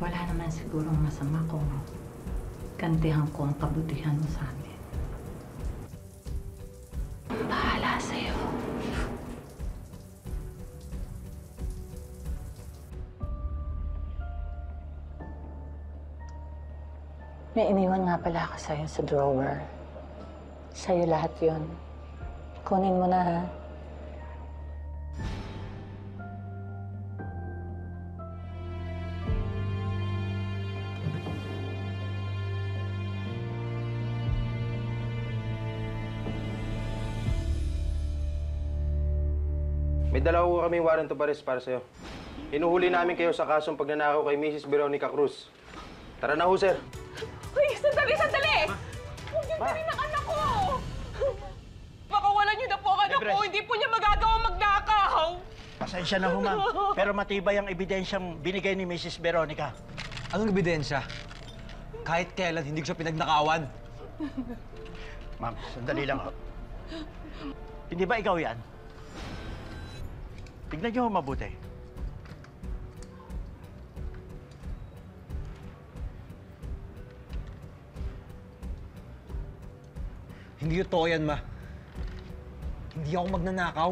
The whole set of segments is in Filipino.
Wala naman sigurong masama kung gantihan ko ang kabutihan mo sa akin. Bahala sa'yo. May iniwan nga pala ako sa'yo sa drawer. Sa'yo lahat yun. Kunin mo na, ha? May dala ko kaming warrant of arrest para sa'yo. Hinuhuli namin kayo sa kasong pagnanakaw kay Mrs. Veronica Cruz. Tara na ho, sir. Uy, sandali, sandali! Huwag yung dali ng anak ko! Makawalan niyo na po ang anak ko, hindi po niya magagawa magnakaw! Pasensya na ho, ma'am. Pero matibay ang ebidensyang binigay ni Mrs. Veronica. Anong ebidensya? Kahit kailan, hindi ko siya pinagnakawan. Ma'am, sandali lang ho. Hindi ba ikaw yan? Tignan niyo ho mabuti. Hindi totoo yan, ma. Hindi ako magnanakaw.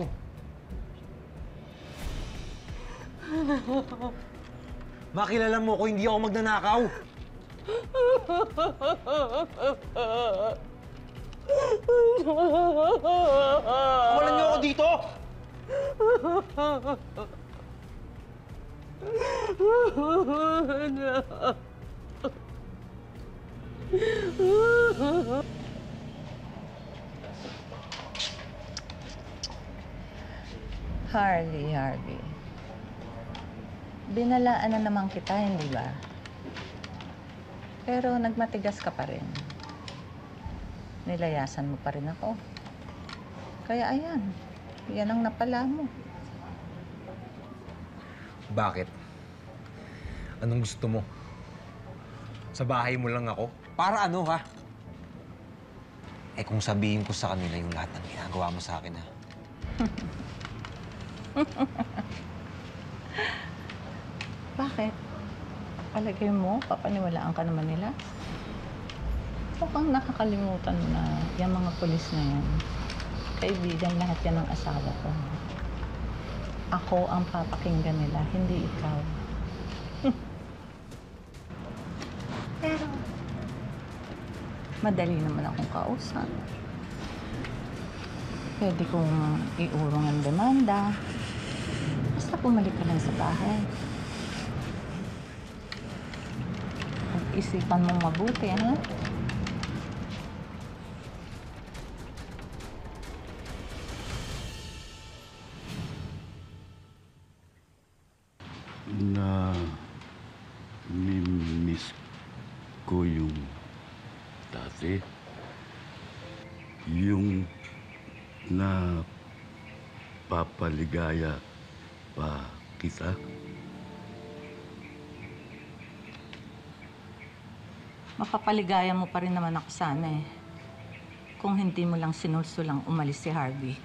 Makilala mo ko, hindi ako magnanakaw. Walan niyo ako dito! Harvey. Binalaan na naman kita, hindi ba? Pero nagmatigas ka pa rin. Nilayasan mo pa rin ako. Kaya ayan, yan ang napala mo. Bakit? Anong gusto mo? Sa bahay mo lang ako? Para ano, ha? Eh kung sabihin ko sa kanila yung lahat ng ginagawa mo sa akin, ha? Bakit? Palagay mo, papaniwalaan ka naman nila? Mukhang nakakalimutan mo na yung mga pulis na yan. Kaibigan lahat yan ng asawa ko. Ako ang papakinggan nila, hindi ikaw. Pero, madali naman akong kausap. Pwede kong iurong ang demanda. Basta bumalik ka lang sa bahay. Pag-isipan mong mabuti, ha? Miss ko yung dati. Yung papaligaya pa kita. Mapapaligaya mo pa rin naman ako sana eh. Kung hindi mo lang sinulsulang umalis si Harvey.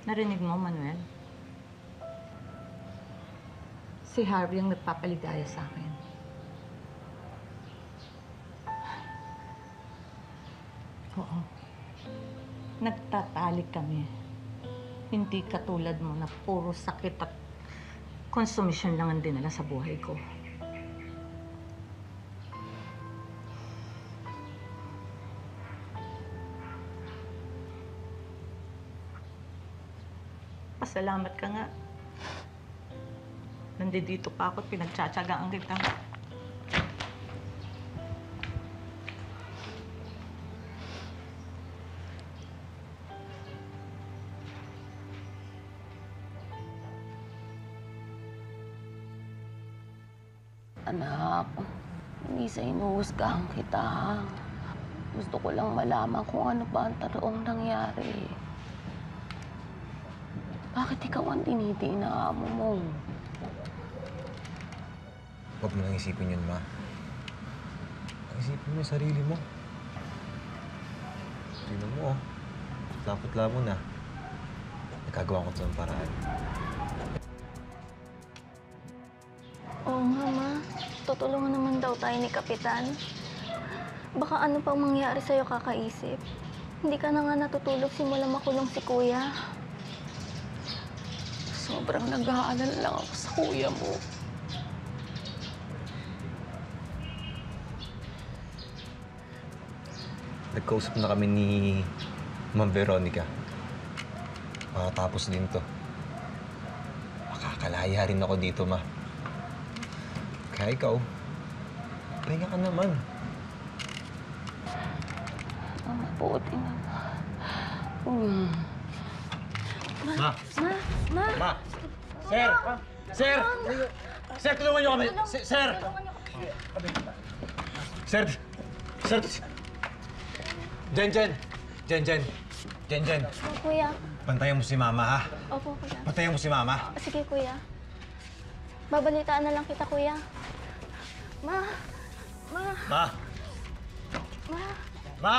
Narinig mo, Manuel? Si Harvey ang nagpapaligaya sa akin. Oo. Nagtatalik kami. Hindi katulad mo na puro sakit at konsumisyon lang ang dinala sa buhay ko. Pasalamat ka nga. Nandito pa ako at pinagtsatsagaan kita. Anak, hindi sa inuhusgahan kita. Gusto ko lang malaman kung ano ba ang totoong nangyari. Bakit ikaw ang dinidiin na amo mo? Huwag mo nang isipin yun, ma. Isipin mo yung sarili mo. Tingnan mo, oh. Putla-putla mo na. Nagkagawa ko ito ng paraan. Tutulungan naman daw tayo ni Kapitan. Baka ano pang mangyari sa'yo kakaisip. Hindi ka na nga natutulog simula makulong si Kuya. Sobrang nag-aalala lang ako sa kuya mo. Nagkausap na kami ni Ma'am Veronica. Makatapos din to. Makakalaya rin ako dito, Ma. Kaya ikaw, pahinga ka naman. Ang mabuti na. Ma! Ma! Ma! Ma! Sir! Sir! Sir, tulungan niyo kami! Sir! Sir! Sir! Jen! Opo, Kuya. Bantayan mo si Mama, ha? Opo, Kuya. Bantayan mo si Mama. Sige, Kuya. Babalitaan na lang kita, Kuya. Ma! Ma! Ma! Ma! Ma!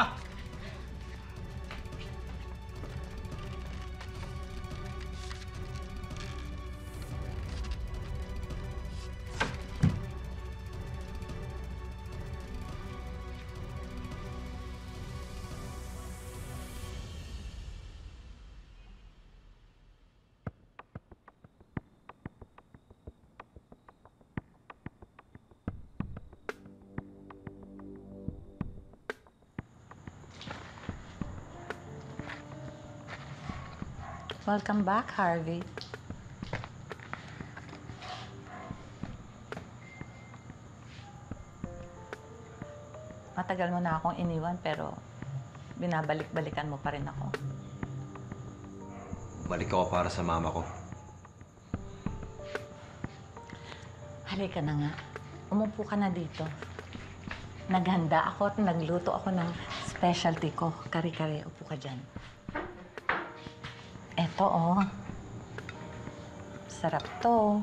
Welcome back, Harvey. Matagal mo na akong iniwan pero binabalik-balikan mo pa rin ako. Balik ako para sa mama ko. Halika na nga. Umupo ka na dito. Naghanda ako at nagluto ako ng specialty ko. Kare-kare, upo ka dyan. Eto, oh. Sarap to.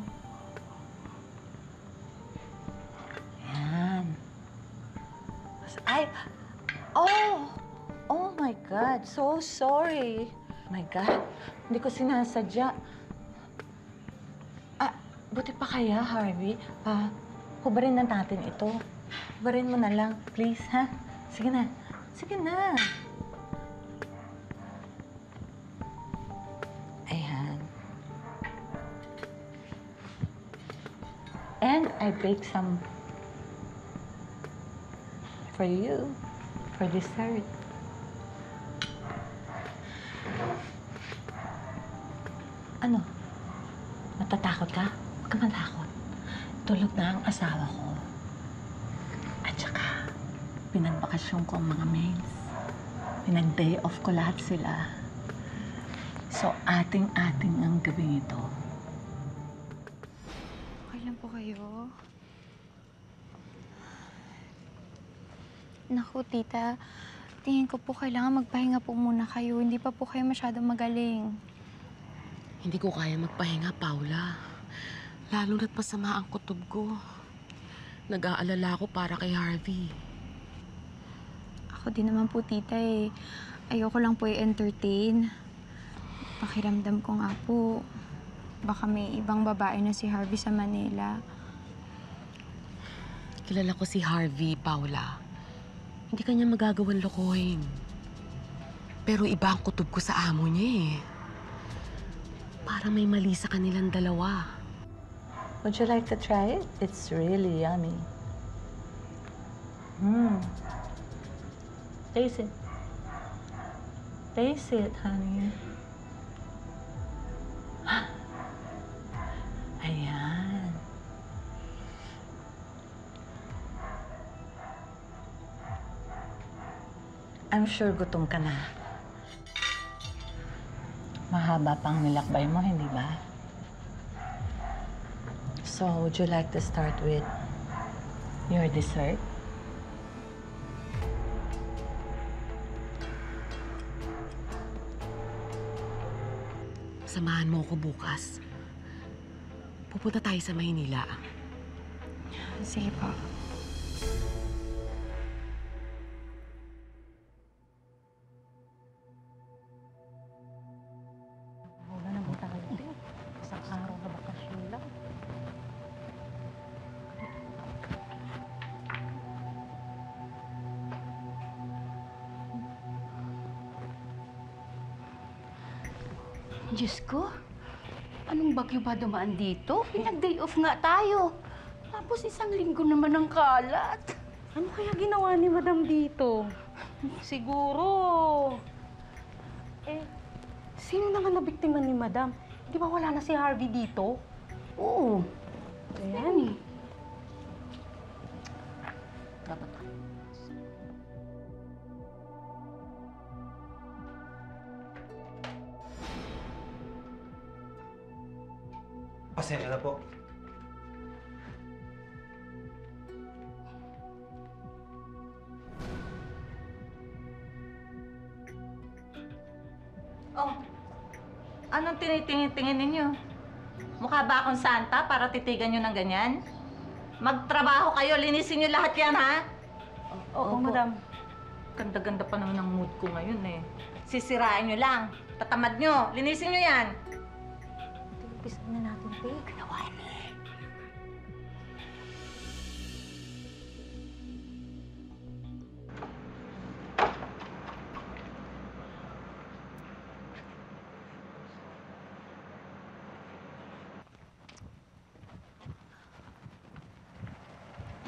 Ayan. Ay! Oh! Oh my God! So sorry. My God. Hindi ko sinasadya. Ah, buti pa kaya, Harvey? Hubarin na natin ito. Hubarin mo na lang, please, ha? Sige na. Sige na. Ayan. And I baked some for you, for dessert. Ano? Matatakot ka? Huwag ka matakot. Tulog na ang asawa ko. At saka, pinagbakasyon ko ang mga maids. Pinag-day off ko lahat sila. So, ating-ating ang gabing ito. Okay lang po kayo? Naku, tita. Tingin ko po kailangan magpahinga po muna kayo. Hindi pa po kayo masyadong magaling. Hindi ko kaya magpahinga, Paula. Lalo na't masama ang kutob ko. Nag-aalala ako para kay Harvey. Ako din naman po, tita eh. Ayoko lang po i-entertain. Pakiramdam ko nga po, baka may ibang babae na si Harvey sa Manila. Kilala ko si Harvey, Paula. Hindi kanya magagawang lokohin. Pero iba ang kutob ko sa amo niya eh. Parang may mali sa kanilang dalawa. Would you like to try it? It's really yummy. Taste it. Taste it, honey. Ayan. I'm sure gutom ka na. Mahaba pang nilakbay mo, hindi ba? So, would you like to start with your dessert? Samahan mo ako bukas. Pupunta tayo sa Maynila. Sige po. Wala na mo tayo din. Isang araw na bakasyon lang. Diyos ko, anong bagyo ba dumaan dito? Pinag-day off nga tayo. Tapos 1 linggo naman ang kalat. Ano kaya ginawa ni Madam dito? Siguro... sino na nga nabiktima ni Madam? Di ba wala na si Harvey dito? Oo. Ayan. Dapat. Pasensya na po. Oh, anong tinitingin-tingin ninyo? Mukha ba akong santa para titigan nyo ng ganyan? Magtrabaho kayo, linisin nyo lahat yan, ha? Oo, Opo. Madam. Ganda-ganda pa naman ang mood ko ngayon, eh. Sisirain nyo lang. Tatamad nyo. Linisin nyo yan. Umpisa na natin, Tay.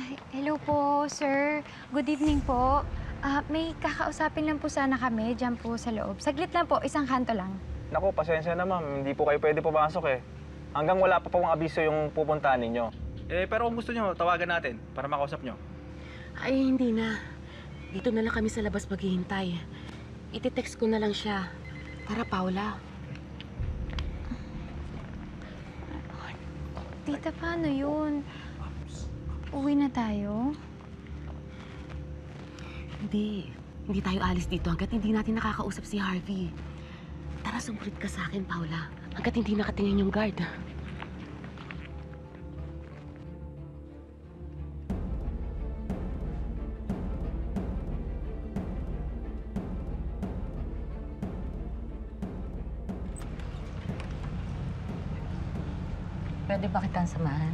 Ay, hello po, sir. Good evening po. May kakausapin lang po sana kami dyan po sa loob. Saglit lang po, isang kanto lang. Naku, pasensya na ma'am. Hindi po kayo pwede pumasok eh. Hanggang wala pa pong abiso yung pupuntahan ninyo. Pero kung gusto nyo, tawagan natin para makausap nyo. Ay, hindi na. Dito na lang kami sa labas maghihintay. Iti-text ko na lang siya. Tara, Paula. Tita, paano yun? Uwi na tayo? Hindi. Hindi tayo alis dito hanggat hindi natin nakakausap si Harvey. Tara, sumulit ka sa akin, Paula. Hanggat hindi nakatingin yung guard. Pwede ba kitang samahan?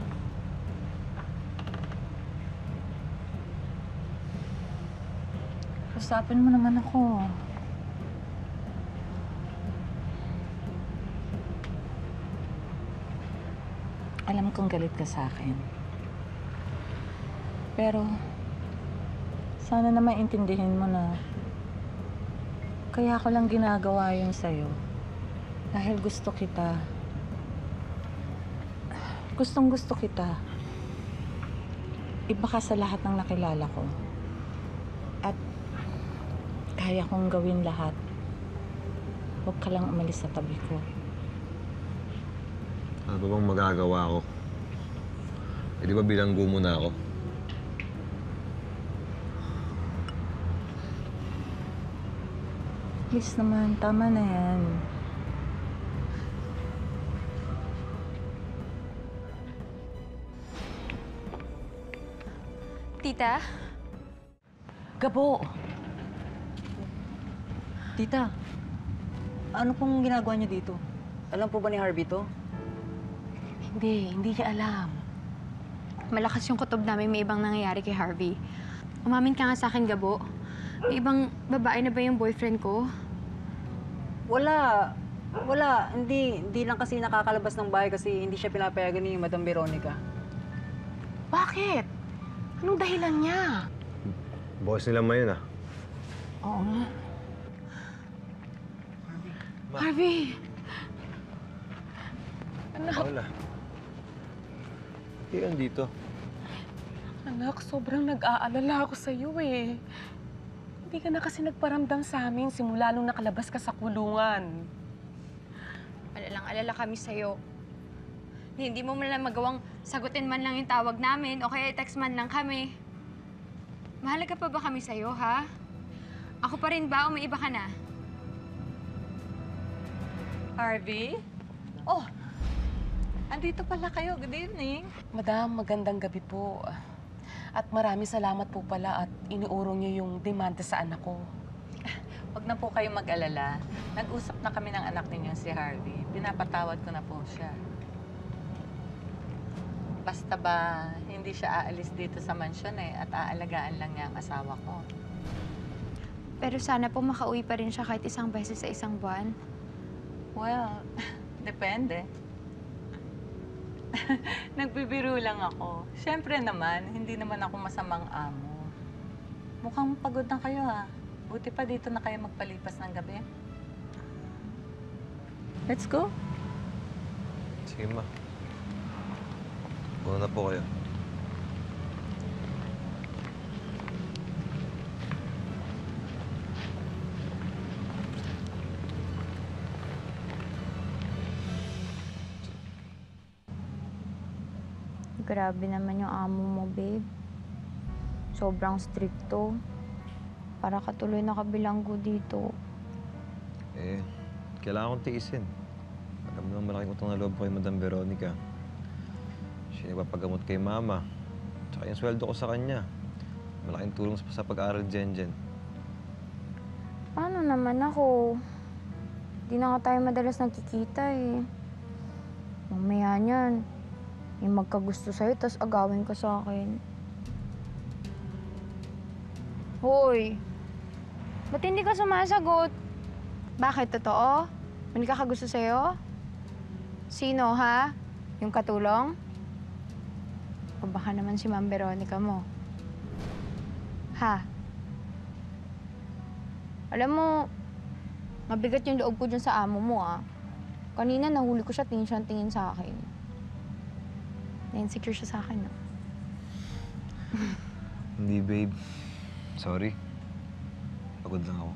Usapin mo naman ako. Alam kong galit ka sa akin. Pero, sana naman intindihin mo na kaya ko lang ginagawa yun sa'yo. Dahil gusto kita. Gustong gusto kita. Iba ka sa lahat ng nakilala ko. At kaya kong gawin lahat. Huwag ka lang umalis sa tabi ko. Ano bang magagawa ko? Eh di ba bilanggo mo na ako? Please naman, tama na yan. Tita? Gabo! Tita, ano pong ginagawa niyo dito? Alam po ba ni Harvey to? Hindi niya alam. Malakas yung kutob namin, may ibang nangyayari kay Harvey. Umamin ka nga sa akin, Gabo. May ibang babae na ba yung boyfriend ko? Wala. Wala. Hindi lang kasi nakakalabas ng bahay kasi hindi siya pinapayagan ni Madam Veronica. Bakit? Anong dahilan niya? Boss nila mayon ah. Oo nga. Harvey! Paula. Iyan dito. Anak, sobrang nag-aalala ako sa'yo eh. Hindi ka na kasi nagparamdam sa amin simula nung nakalabas ka sa kulungan. Alalang-alala kami sa'yo. Hindi mo man lang magawang sagutin man lang yung tawag namin o kaya i-text man lang kami. Mahalaga pa ba kami sa'yo, ha? Ako pa rin ba o may iba ka na? Harvey? Oh, andito pala kayo. Good evening. Madam, magandang gabi po. At maraming salamat po pala at iniurong niyo yung demanda sa anak ko. Huwag na po kayong mag-alala. Nag-usap na kami ng anak ninyong si Harvey. Pinapatawad ko na po siya. Basta ba, hindi siya aalis dito sa mansyon at aalagaan lang niya ang asawa ko. Pero sana po makauwi pa rin siya kahit isang beses sa isang buwan. Well, depende. Nagbibiro lang ako. Siyempre naman, hindi naman ako masamang amo. Mukhang pagod na kayo ha. Buti pa dito na kayo magpalipas ng gabi. Let's go. Sige, ma. Una na po kayo. Grabe naman yung amo mo, babe. Sobrang stricto. Para katuloy na kabilanggo dito. Eh, kailangan kong tiisin. Alam mo naman malaking utang na loob ko kay Madam Veronica. Siya nagpapagamot kay Mama. Tsaka yung sweldo ko sa kanya. Malaking tulong sa pag-aaral ni Jenjen. Paano naman ako? Di na nga tayo madalas nagkikita eh. Mamaya niyan, may magkagusto sa'yo, tas agawin ka sa akin. Hoy! Ba't hindi ka sumasagot? Bakit? Totoo? May kakagusto sa'yo? Sino, ha? Yung katulong? O baka naman si Ma'am Veronica mo? Ha? Alam mo, mabigat yung loob ko dyan sa amo mo, ah. Kanina nahuli ko siya, tingin sa akin. Na-insecure siya sa akin, no? Hindi, babe. Sorry. Pagod lang ako.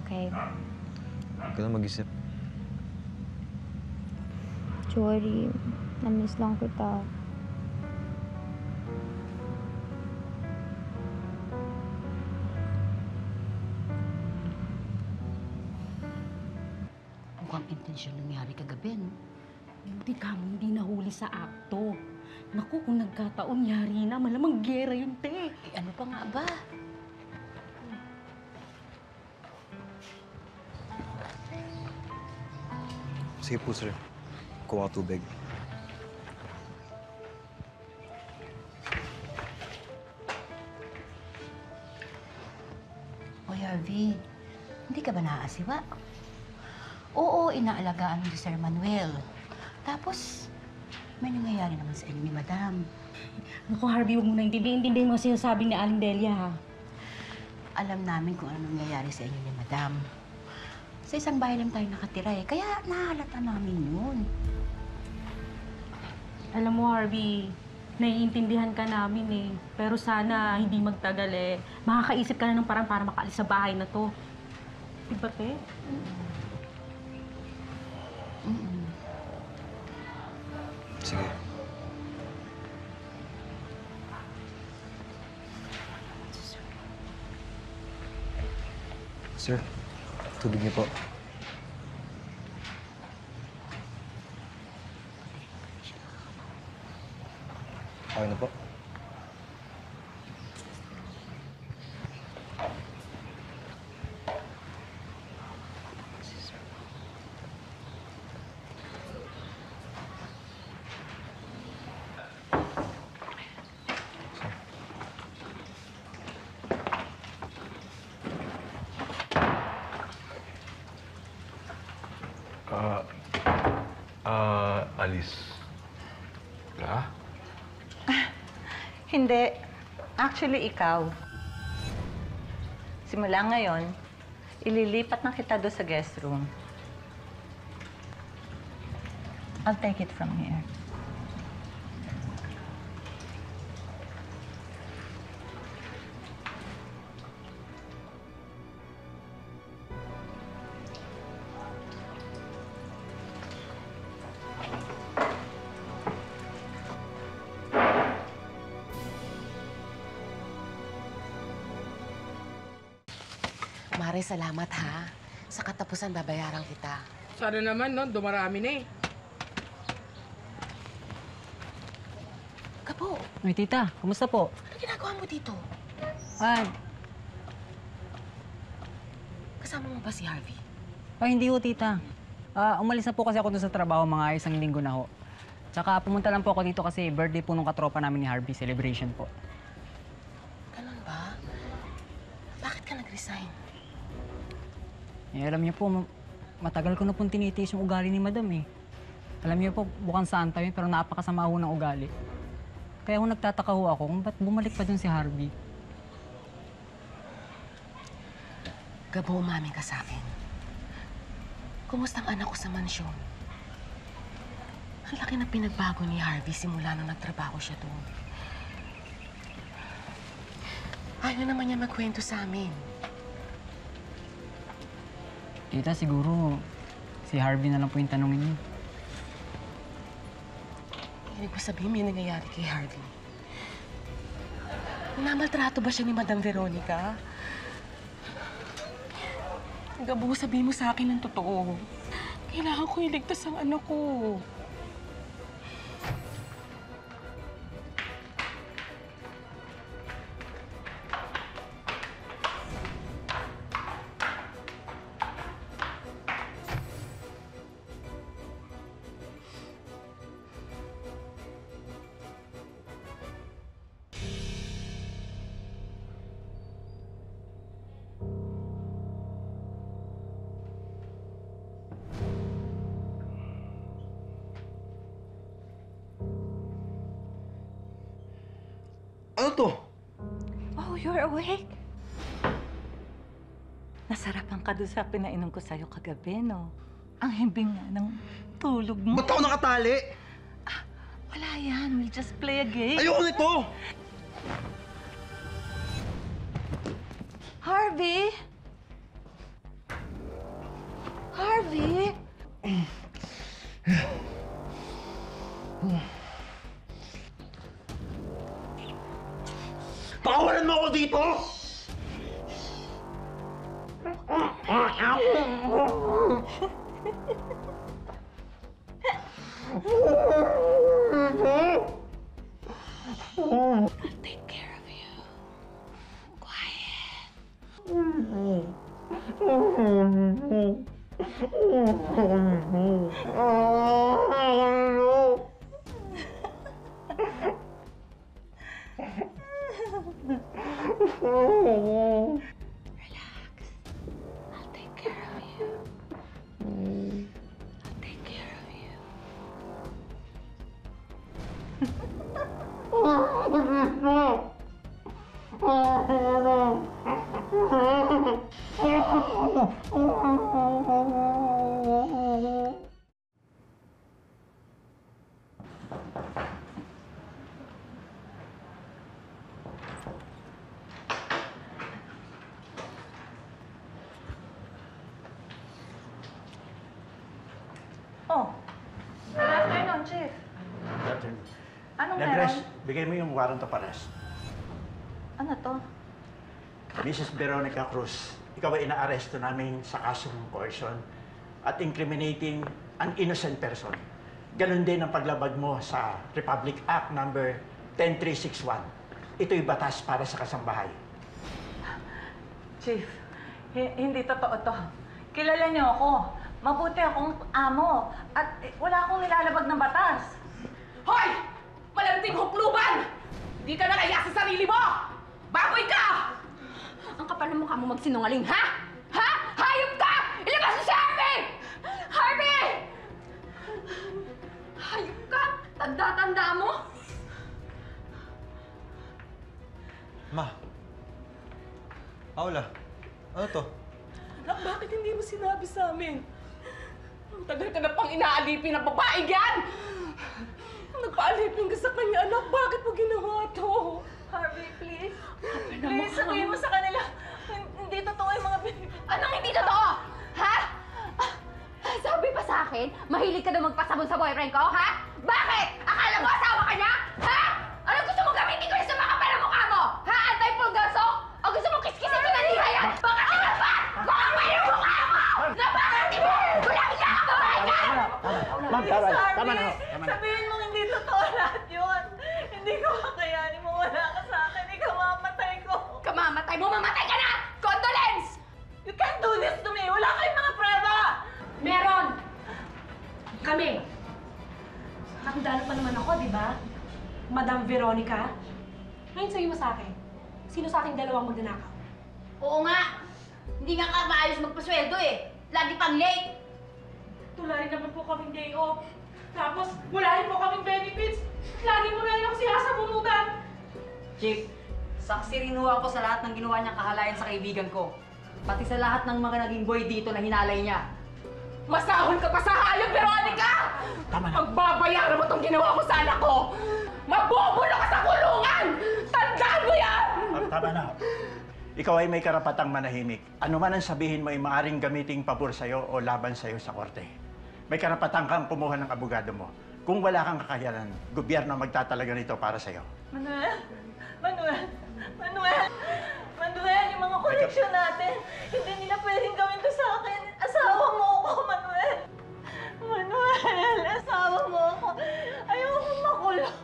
Okay. Huwag ka na mag-isip. Sorry. Na-miss lang kita. Mukhang intensyon nangyari kagabi, no? Buti ka mo hindi nahuli sa akto. Naku, kung nagkataon, yari na. Malamang gera yun, te. Ano pa nga ba? Sige po, sir. Kuha tubig. Oy, Harvey, hindi ka ba naaasiwa? Oo, inaalagaan mo si Sir Manuel. Tapos, may nangyayari naman sa inyo ni Madam. Naku, Harvey, huwag mo na intindihin mo sinasabi ni Aling Delia, ha? Alam namin kung ano nangyayari sa inyo ni Madam. Sa isang bahay lang tayo nakatira eh, kaya nahalata namin yun. Alam mo, Harvey, naiintindihan ka namin eh. Pero sana hindi magtagal eh. Makakaisip ka na ng parang para makaalis sa bahay na to. Diba, te? Sige. Sir, tubig niyo po. Okay na po. Alice. Ka? Hindi. Actually, ikaw. Simula ngayon, ililipat na kita doon sa guest room. I'll take it from here. Mare, salamat ha. Sa katapusan, babayaran kita. Sana naman, no? Dumarami na eh. Kapo, Ay, tita, kumusta po? ano ginagawa mo dito? Kasama mo ba si Harvey? Hindi ho, tita. Umalis na po kasi ako dun sa trabaho mga isang linggo na ho. Tsaka pumunta lang po ako dito kasi birthday po nung katropa namin ni Harvey, celebration po. Ganun ba? Bakit ka nag-resign? Eh, alam niyo po, matagal ko na pong tinitiis yung ugali ni Madam eh. Alam niyo po, bukang santa yun, pero napakasama ho ng ugali. Kaya ho nagtataka ho ako kung ba't bumalik pa dun si Harvey. Gabo, umami ka sa akin. Kumusta ang anak ko sa mansyon? Ang laki na pinagbago ni Harvey simula nung nagtrabaho siya doon. Ayaw naman niya magkwento sa amin. Tita, siguro si Harvey na lang po yung tanongin niyo. Ibig ko sabihin, may nangyayari kay Harvey. Namaltrato ba siya ni Madam Veronica? Gabo, sabihin mo sa akin ng totoo. Kailangan ko iligtas ang anak ko. Ano to? Oh, you're awake? Nasarapan ka doon sa pinainom ko sa'yo kagabi, no? Ang himbing nga ng tulog mo. Ba't ako nakatali? Wala yan. We'll just play a game. Ayoko nito! Harvey? Harvey? Pakawalan mo ako dito! I'll take care of you. Quiet. Relax. I'll take care of you. I'll take care of you. Oh. Good afternoon, Chief. Anong Negres, meron? bigay mo yung warrant of arrest. Ano to? Mrs. Veronica Cruz, ikaw ay inaaresto namin sa kasong coercion at incriminating an innocent person. Ganon din ang paglabag mo sa Republic Act number 10361. Ito'y batas para sa kasambahay. Chief, hindi totoo to. Kilala niyo ako. Mabuti akong amo. At wala akong nilalabag ng batas. Hoy! Malanting hukluban! Hindi ka nakaya sa sarili mo! Baboy ka! Ang kapal ng mukha mo magsinungaling, ha? Ha? Hayop ka! Ilabas mo si Harvey! Harvey! Hayop ka! Tanda-tanda mo! Ma. Paula, ano to? Anak, bakit hindi mo sinabi sa amin? Ang tagal ka na pang inaalipin ng babae yan! Nagpaalipin ka sa kanya, anak. Bakit mo ginawa to? Harvey, please. Please, sabihin mo sa kanila. Hindi totoo yung mga Anong hindi totoo? Ha? Sabi pa sa akin, mahilig ka na magpasabon sa boyfriend ko, ha? Bakit? Akala mo asawa ka niya? Ha? Ano gusto mo gamitin ko sa mga pera mukha mo? Ha? Anti-pulgaso? O gusto mo kiskisin ko ng liha yan? Bakit ka ba? Baka pwede mo mukha mo! Napakati mo! Walang iya ka babae ka! Ma'am, tama na. Sabihin mo hindi totoo lahat yun. Hindi ko kakayanin mo. Wala ka sa akin. Ikaw mamatay ko. Kamamatay mo, mamatay ka na! Condolence! You can't do this to me. Wala kayong mga prueba. Meron! Kami! Nakandalo pa naman ako, di ba? Madam Veronica? Ngayon sabi mo sa akin, sino sa ating dalawang magnanakaw? Oo nga! Hindi nga ka maayos magpasweldo eh. Lagi pang late. Wala rin naman po kaming day off. Tapos, wala rin po kaming benefits. Lagi mo na lang sinasabunutan. Chief, saksi rin ho ako sa lahat ng ginawa niyang kahalayan sa kaibigan ko. Pati sa lahat ng mga naging boy dito na hinalay niya. Masahol ka pa sa hayop, Veronica! Tama na. Pagbabayaran mo tong ginawa mo sa anak ko! Mabubulo ka sa kulungan! Tandaan mo yan! Tama na. Ikaw ay may karapatang manahimik. Ano man ang sabihin mo ay maaaring gamiting pabor sa'yo o laban sa'yo sa korte. May karapatan kang kumuha ng abogado mo. Kung wala kang kakayanan, gobyerno ang magtatalaga nito para sa'yo. Manuel! Manuel! Manuel! Manuel, yung mga koleksyon natin, hindi nila pwedeng gawin to sa akin. Asawa mo ako, Manuel! Manuel, asawa mo ako. Ayoko makulong.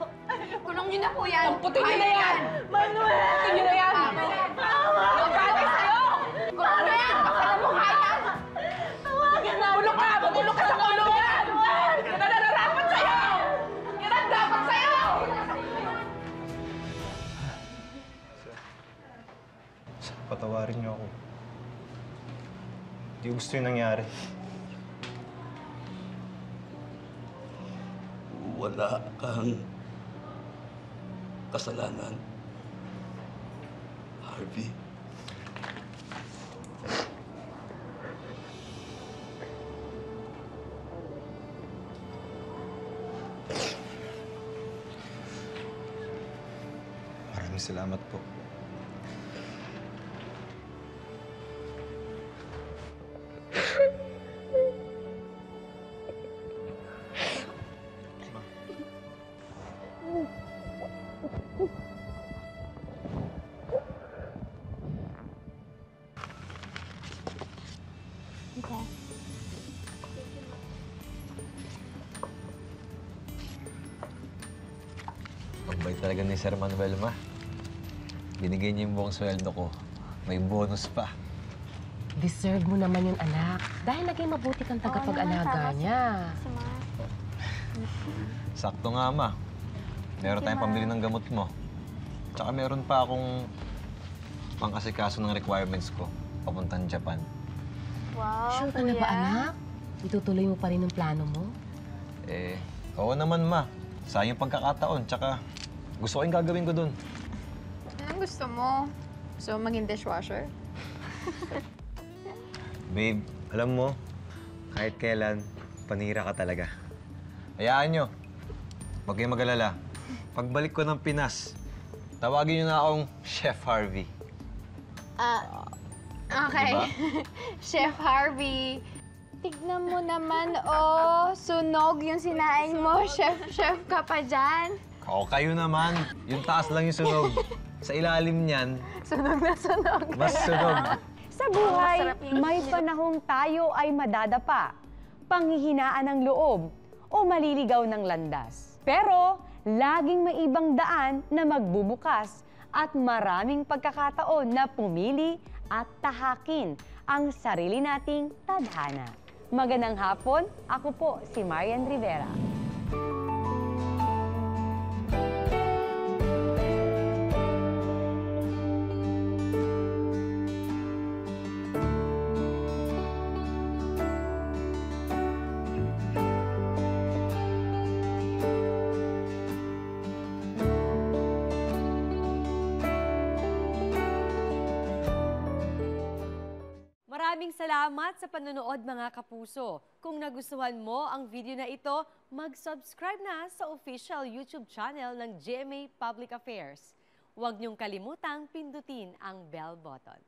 Kulong niyo na po yan. Amputin niyo na yan! Manuel! Amputin niyo na yan! Tama! Magkakay sa'yo! Kulong niyo yan! Baka na mukha yan! Tawagan na! Bulok ka! Bulok ka sa kulungan! Yan ang nararapat sa'yo! Yan ang dapat sa'yo! Patawarin niyo ako. Hindi gusto yung nangyari. Wala kang kasalanan, Harvey. Maraming salamat po. Mabait talaga ni Sir Manuel, ma. Binigay niya yung buong sweldo ko. May bonus pa. Deserve mo naman yun, anak. Dahil naging mabuti kang tagapag-alaga niya. Sakto nga, ma. Meron tayong pambili ng gamot mo. Tsaka meron pa akong pangkasikaso ng requirements ko papuntang Japan. Wow, Sure ka na ba, anak? Itutuloy mo pa rin ang plano mo? Oo naman, ma. Sayang yung pagkakataon. Tsaka gusto ko yung gagawin ko dun. Anong gusto mo? Gusto mo maging dishwasher? Babe, alam mo, kahit kailan, panira ka talaga. Hayaan nyo. Huwag kayong mag-alala. Pagbalik ko ng Pinas, tawagin nyo na akong Chef Harvey. Okay. Diba? Chef Harvey. Tignan mo naman, sunog yung sinaing mo. Chef ka pa dyan. O, kayo naman. Yung taas lang yung sunog. Sa ilalim niyan, Sunog na sunog. mas sunog. Sa buhay, may panahong tayo ay madadapa, panghihinaan ng loob, o maliligaw ng landas. Pero, laging may ibang daan na magbubukas at maraming pagkakataon na pumili at tahakin ang sarili nating tadhana. Magandang hapon, ako po si Marian Rivera. Maraming salamat sa panonood mga kapuso. Kung nagustuhan mo ang video na ito, mag-subscribe na sa official YouTube channel ng GMA Public Affairs. Huwag niyong kalimutang pindutin ang bell button.